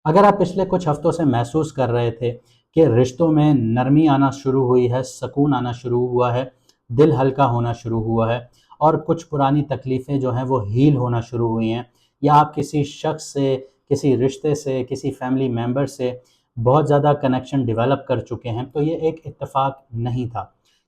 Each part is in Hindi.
अगर आप पिछले कुछ हफ्तों से महसूस कर रहे थे कि रिश्तों में नरमी आना शुरू हुई है, सुकून आना शुरू हुआ है, दिल हल्का होना शुरू हुआ है और कुछ पुरानी तकलीफ़ें जो हैं वो हील होना शुरू हुई हैं, या आप किसी शख्स से, किसी रिश्ते से, किसी फैमिली मेंबर से बहुत ज़्यादा कनेक्शन डेवलप कर चुके हैं, तो ये एक इत्तेफ़ाक नहीं था।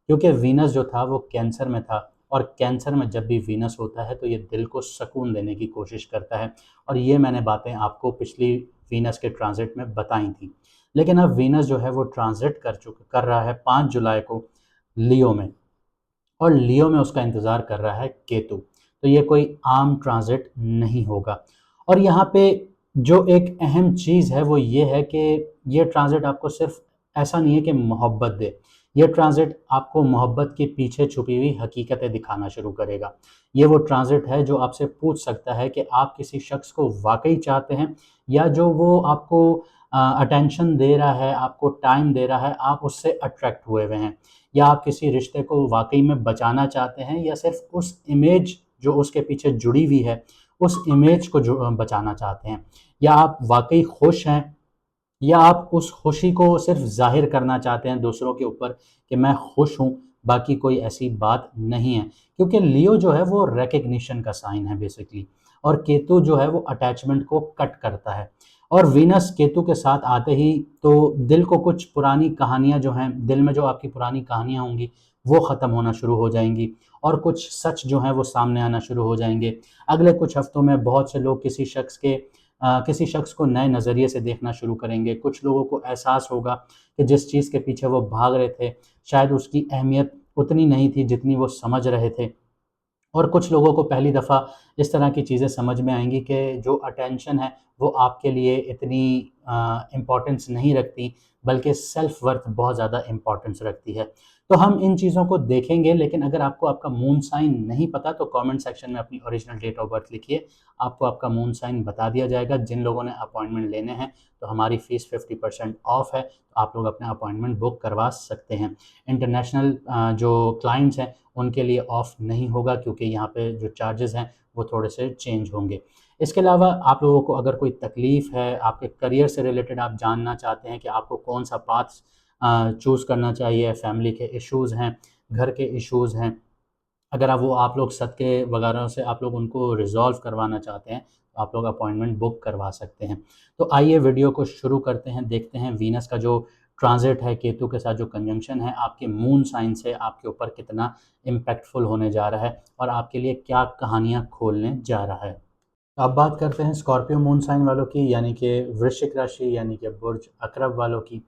क्योंकि वीनस जो था वो कैंसर में था, और कैंसर में जब भी वीनस होता है तो ये दिल को सुकून देने की कोशिश करता है, और ये मैंने बातें आपको पिछली वीनस के ट्रांज़िट में बताई थी। लेकिन अब वीनस जो है वो ट्रांज़िट कर रहा है 5 जुलाई को लियो में, और लियो में उसका इंतज़ार कर रहा है केतु। तो ये कोई आम ट्रांज़िट नहीं होगा। और यहाँ पे जो एक अहम चीज़ है वो ये है कि ये ट्रांज़िट आपको सिर्फ़ ऐसा नहीं है कि मोहब्बत दे, ये ट्रांज़िट आपको मोहब्बत के पीछे छुपी हुई हकीकतें दिखाना शुरू करेगा। ये वो ट्रांज़िट है जो आपसे पूछ सकता है कि आप किसी शख्स को वाक़ई चाहते हैं, या जो वो आपको अटेंशन दे रहा है, आपको टाइम दे रहा है, आप उससे अट्रैक्ट हुए हुए हैं। या आप किसी रिश्ते को वाक़ई में बचाना चाहते हैं, या सिर्फ़ उस इमेज जो उसके पीछे जुड़ी हुई है, उस इमेज को बचाना चाहते हैं। या आप वाक़ई खुश हैं, या आप उस खुशी को सिर्फ़ ज़ाहिर करना चाहते हैं दूसरों के ऊपर कि मैं खुश हूँ, बाकी कोई ऐसी बात नहीं है। क्योंकि लियो जो है वो रिकॉग्निशन का साइन है बेसिकली, और केतु जो है वो अटैचमेंट को कट करता है। और वीनस केतु के साथ आते ही तो दिल को कुछ पुरानी कहानियाँ जो हैं, दिल में जो आपकी पुरानी कहानियाँ होंगी, वो ख़त्म होना शुरू हो जाएँगी, और कुछ सच जो हैं वो सामने आना शुरू हो जाएँगे। अगले कुछ हफ्तों में बहुत से लोग किसी शख्स को नए नज़रिए से देखना शुरू करेंगे। कुछ लोगों को एहसास होगा कि जिस चीज़ के पीछे वो भाग रहे थे, शायद उसकी अहमियत उतनी नहीं थी जितनी वो समझ रहे थे। और कुछ लोगों को पहली दफ़ा इस तरह की चीज़ें समझ में आएँगी कि जो अटेंशन है वो आपके लिए इतनी इम्पोर्टेंस नहीं रखती, बल्कि सेल्फ वर्थ बहुत ज़्यादा इम्पोर्टेंस रखती है। तो हम इन चीज़ों को देखेंगे, लेकिन अगर आपको आपका मून साइन नहीं पता तो कमेंट सेक्शन में अपनी ओरिजिनल डेट ऑफ बर्थ लिखिए, आपको आपका मून साइन बता दिया जाएगा। जिन लोगों ने अपॉइंटमेंट लेने हैं तो हमारी फ़ीस 50% ऑफ है, तो आप लोग अपना अपॉइंटमेंट बुक करवा सकते हैं। इंटरनेशनल जो क्लाइंट्स हैं उनके लिए ऑफ नहीं होगा, क्योंकि यहाँ पे जो चार्जेस हैं वो थोड़े से चेंज होंगे। इसके अलावा आप लोगों को अगर कोई तकलीफ़ है, आपके करियर से रिलेटेड आप जानना चाहते हैं कि आपको कौन-सा पाथ चूज़ करना चाहिए, फैमिली के इश्यूज़ हैं, घर के इश्यूज़ हैं, अगर आप लोग सदक़े वगैरह से आप लोग उनको रिज़ॉल्व करवाना चाहते हैं, तो आप लोग अपॉइंटमेंट बुक करवा सकते हैं। तो आइए वीडियो को शुरू करते हैं, देखते हैं वीनस का जो ट्रांज़िट है, केतु के साथ जो कंजंक्शन है, आपके मून साइन से आपके ऊपर कितना इम्पैक्टफुल होने जा रहा है, और आपके लिए क्या कहानियाँ खोलने जा रहा है। अब बात करते हैं स्कॉर्पियो मून साइन वालों की, यानी कि वृश्चिक राशि, यानी कि बुर्ज अकरब वालों की।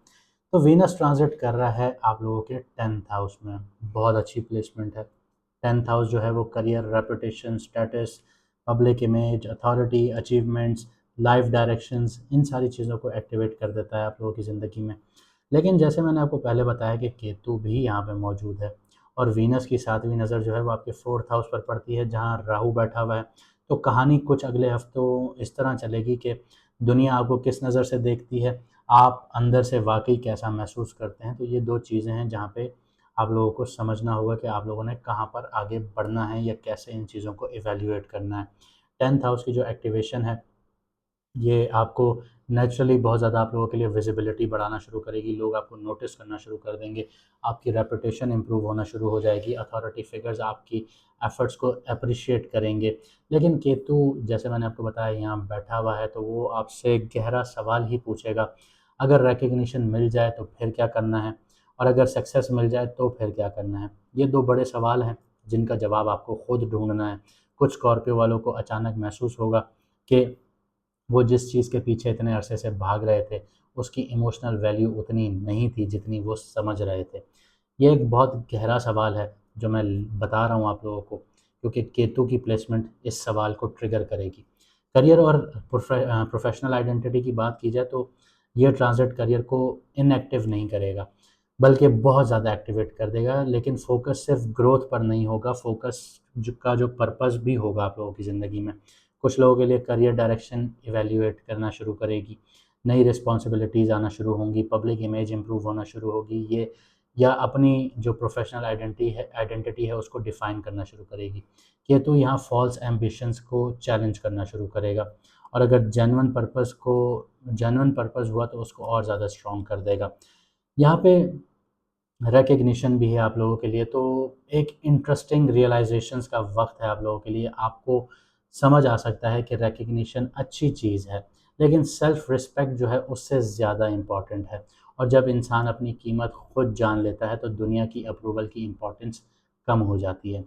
तो वीनस ट्रांज़िट कर रहा है आप लोगों के 10th हाउस में, बहुत अच्छी प्लेसमेंट है। 10th हाउस जो है वो career, reputation, status, public image, authority, achievements, life directions, इन सारी चीज़ों को एक्टिवेट कर देता है आप लोगों की ज़िंदगी में। लेकिन जैसे मैंने आपको पहले बताया कि केतु भी यहाँ पे मौजूद है, और वीनस की 7वीं नज़र जो है वो आपके 4th हाउस पर पड़ती है, जहाँ राहु बैठा हुआ है। तो कहानी कुछ अगले हफ्तों इस तरह चलेगी कि दुनिया आपको किस नज़र से देखती है, आप अंदर से वाक़ई कैसा महसूस करते हैं। तो ये 2 चीज़ें हैं जहाँ पे आप लोगों को समझना होगा कि आप लोगों ने कहाँ पर आगे बढ़ना है, या कैसे इन चीज़ों को इवैल्यूएट करना है। 10th हाउस की जो एक्टिवेशन है, ये आपको नेचुरली बहुत ज़्यादा आप लोगों के लिए विज़िबिलिटी बढ़ाना शुरू करेगी, लोग आपको नोटिस करना शुरू कर देंगे, आपकी रेपुटेशन इम्प्रूव होना शुरू हो जाएगी, अथॉरिटी फिगर्स आपकी एफ़र्ट्स को एप्रिशिएट करेंगे। लेकिन केतु, जैसे मैंने आपको बताया, यहाँ बैठा हुआ है, तो वो आपसे गहरा सवाल ही पूछेगा। अगर रिकॉग्निशन मिल जाए तो फिर क्या करना है? और अगर सक्सेस मिल जाए तो फिर क्या करना है? ये 2 बड़े सवाल हैं जिनका जवाब आपको खुद ढूँढना है। कुछ स्कॉर्पियो वालों को अचानक महसूस होगा कि वो जिस चीज़ के पीछे इतने अरसे से भाग रहे थे, उसकी इमोशनल वैल्यू उतनी नहीं थी जितनी वो समझ रहे थे। ये एक बहुत गहरा सवाल है जो मैं बता रहा हूँ आप लोगों को, क्योंकि केतु की प्लेसमेंट इस सवाल को ट्रिगर करेगी। करियर और प्रोफ़ेशनल आइडेंटिटी की बात की जाए तो ये ट्रांज़िट करियर को इनएक्टिव नहीं करेगा, बल्कि बहुत ज़्यादा एक्टिवेट कर देगा। लेकिन फ़ोकस सिर्फ़ ग्रोथ पर नहीं होगा, फ़ोकस जो पर्पस भी होगा आप लोगों की ज़िंदगी में। कुछ लोगों के लिए करियर डायरेक्शन इवैल्यूएट करना शुरू करेगी, नई रिस्पॉन्सिबिलिटीज़ आना शुरू होंगी, पब्लिक इमेज इम्प्रूव होना शुरू होगी, ये या अपनी जो प्रोफ़ेशनल आइडेंटिटी है उसको डिफ़ाइन करना शुरू करेगी। केतु यहाँ फ़ॉल्स एम्बिशंस को चैलेंज करना शुरू करेगा, और अगर जेन्युइन पर्पस हुआ तो उसको और ज़्यादा स्ट्रॉन्ग कर देगा। यहाँ पे रिकग्निशन भी है आप लोगों के लिए, तो एक इंटरेस्टिंग रियलाइजेशंस का वक्त है आप लोगों के लिए। आपको समझ आ सकता है कि रिकग्निशन अच्छी चीज़ है, लेकिन सेल्फ रिस्पेक्ट जो है उससे ज़्यादा इम्पॉर्टेंट है। और जब इंसान अपनी कीमत खुद जान लेता है तो दुनिया की अप्रूवल की इम्पोर्टेंस कम हो जाती है।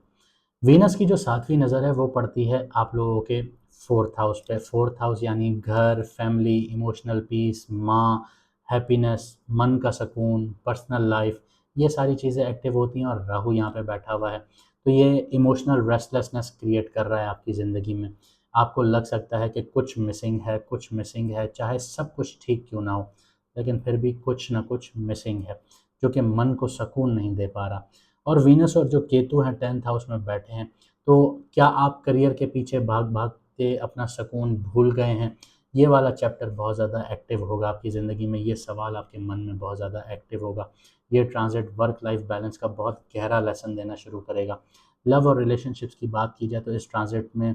वीनस की जो सातवीं नज़र है वो पड़ती है आप लोगों के फोर्थ हाउस पे। फोर्थ हाउस यानी घर, फैमिली, इमोशनल पीस, माँ, हैप्पीनेस, मन का सुकून, पर्सनल लाइफ, ये सारी चीज़ें एक्टिव होती हैं और राहु यहाँ पे बैठा हुआ है। तो ये इमोशनल रेस्टलेसनेस क्रिएट कर रहा है आपकी ज़िंदगी में। आपको लग सकता है कि कुछ मिसिंग है, चाहे सब कुछ ठीक क्यों ना हो, लेकिन फिर भी कुछ ना कुछ मिसिंग है, जो कि मन को सुकून नहीं दे पा रहा। और वीनस और जो केतु हैं 10th हाउस में बैठे हैं, तो क्या आप करियर के पीछे भाग-भाग के अपना सुकून भूल गए हैं? ये वाला चैप्टर बहुत ज़्यादा एक्टिव होगा आपकी ज़िंदगी में, ये सवाल आपके मन में बहुत ज़्यादा एक्टिव होगा। ये ट्रांज़िट वर्क लाइफ बैलेंस का बहुत गहरा लेसन देना शुरू करेगा। लव और रिलेशनशिप्स की बात की जाए तो इस ट्रांज़िट में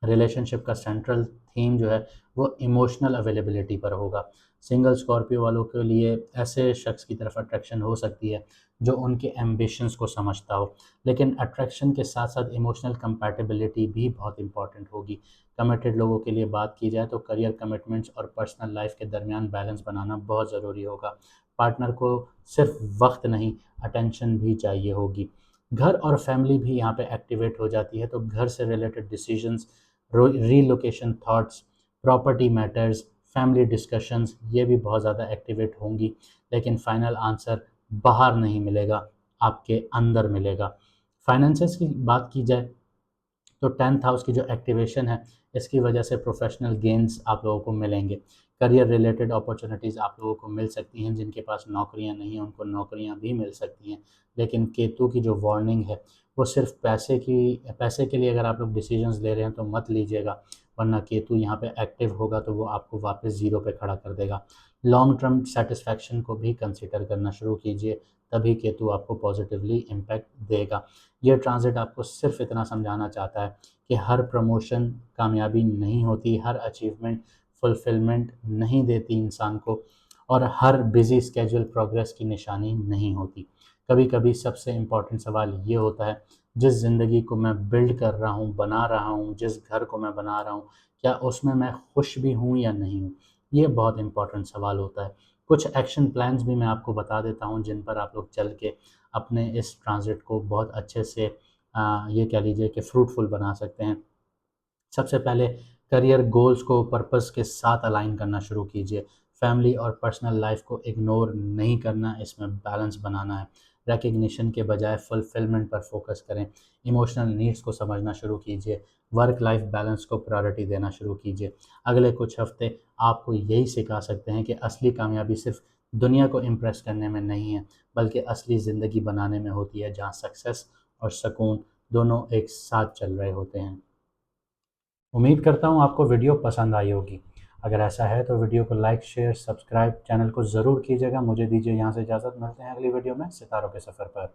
रिलेशनशिप का सेंट्रल थीम जो है वो इमोशनल अवेलेबिलिटी पर होगा। सिंगल स्कॉर्पियो वालों के लिए ऐसे शख्स की तरफ अट्रैक्शन हो सकती है जो उनके एम्बिशंस को समझता हो, लेकिन अट्रैक्शन के साथ साथ इमोशनल कंपैटिबिलिटी भी बहुत इंपॉर्टेंट होगी। कमिटेड लोगों के लिए बात की जाए तो करियर कमिटमेंट्स और पर्सनल लाइफ के दरमियान बैलेंस बनाना बहुत ज़रूरी होगा। पार्टनर को सिर्फ वक्त नहीं, अटेंशन भी चाहिए होगी। घर और फैमिली भी यहाँ पे एक्टिवेट हो जाती है, तो घर से related decisions, relocation thoughts, property matters, family discussions, ये भी बहुत ज़्यादा एक्टिवेट होंगी। लेकिन फाइनल आंसर बाहर नहीं मिलेगा, आपके अंदर मिलेगा। फाइनेंसेस की बात की जाए तो 10th हाउस की जो एक्टिवेशन है, इसकी वजह से प्रोफेशनल गेन्स आप लोगों को मिलेंगे। करियर रिलेटेड अपॉर्चुनिटीज़ आप लोगों को मिल सकती हैं, जिनके पास नौकरियां नहीं हैं उनको नौकरियां भी मिल सकती हैं। लेकिन केतु की जो वार्निंग है वो सिर्फ पैसे के लिए अगर आप लोग डिसीजंस ले रहे हैं तो मत लीजिएगा, वरना केतु यहाँ पे एक्टिव होगा तो वो आपको वापस ज़ीरो पे खड़ा कर देगा। लॉन्ग टर्म सेटिस्फैक्शन को भी कंसिडर करना शुरू कीजिए, तभी केतु आपको पॉजिटिवली इम्पैक्ट देगा। ये ट्रांज़िट आपको सिर्फ इतना समझाना चाहता है कि हर प्रमोशन कामयाबी नहीं होती, हर अचीवमेंट फुलफ़िलमेंट नहीं देती इंसान को, और हर बिज़ी स्केड्यूल प्रोग्रेस की निशानी नहीं होती। कभी-कभी सबसे इम्पोर्टेंट सवाल ये होता है, जिस ज़िंदगी को मैं बिल्ड कर रहा हूँ, बना रहा हूँ, जिस घर को मैं बना रहा हूँ, क्या उसमें मैं खुश भी हूँ या नहीं हूँ? ये बहुत इम्पोर्टेंट सवाल होता है। कुछ एक्शन प्लान्स भी मैं आपको बता देता हूँ, जिन पर आप लोग चल के अपने इस ट्रांज़िट को बहुत अच्छे से ये कह लीजिए कि फ्रूटफुल बना सकते हैं। सबसे पहले करियर गोल्स को पर्पस के साथ अलाइन करना शुरू कीजिए। फैमिली और पर्सनल लाइफ को इग्नोर नहीं करना, इसमें बैलेंस बनाना है। रिकग्निशन के बजाय फुलफिलमेंट पर फोकस करें। इमोशनल नीड्स को समझना शुरू कीजिए। वर्क लाइफ बैलेंस को प्रायोरिटी देना शुरू कीजिए। अगले कुछ हफ्ते आपको यही सिखा सकते हैं कि असली कामयाबी सिर्फ दुनिया को इम्प्रेस करने में नहीं है, बल्कि असली ज़िंदगी बनाने में होती है, जहाँ सक्सेस और सुकून दोनों एक साथ चल रहे होते हैं। उम्मीद करता हूँ आपको वीडियो पसंद आई होगी। अगर ऐसा है तो वीडियो को लाइक, शेयर, सब्सक्राइब, चैनल को ज़रूर कीजिएगा। मुझे दीजिए यहाँ से इजाज़त। मिलते हैं अगली वीडियो में सितारों के सफ़र पर।